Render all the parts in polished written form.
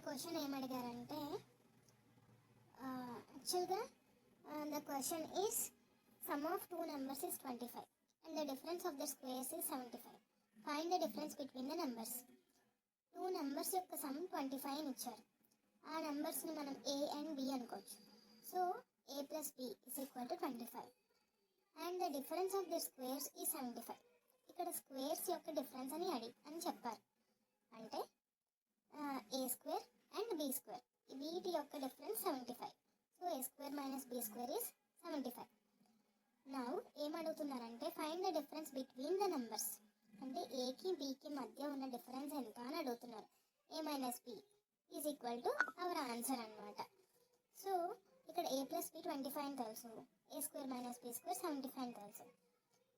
Question ఏమడిగారంటే యాక్చువల్గా the question is sum of two numbers is 25 and the difference of the squares is 75. Find the difference between the numbers. Two numbers యొక్క sum 25 అని ఇచ్చారు. ఆ నెంబర్స్ని మనం A and B అనుకోవచ్చు. So A plus B is equal to 25 and the difference of the squares is 75. ఇక్కడ squares యొక్క difference అని చెప్పారు. అంటే A square and B square వీటి యొక్క difference 75. So A square minus B square is 75. Now ఏమడుగుతున్నారంటే find the difference between the numbers. అంటే ఏకి బికి మధ్య ఉన్న డిఫరెన్స్ ఎంత అని అడుగుతున్నారు. A minus B is equal to our answer అనమాట. సో ఇక్కడ ఏ ప్లస్ బి 25 అని తెలుసు, A square minus B square 75 అని తెలుసు.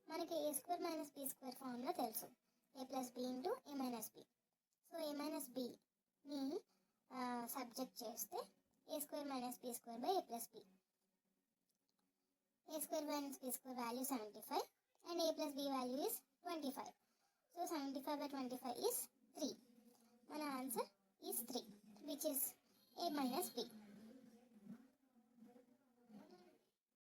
మనకి A square minus B square formula తెలుసు, A plus B into A minus B. So A minus బిని subject చేస్తే A square minus B square by A plus B. A square minus B square value 75 and A plus B value is 25. So 75 by 25 is 3. మన answer is 3 which is A minus B.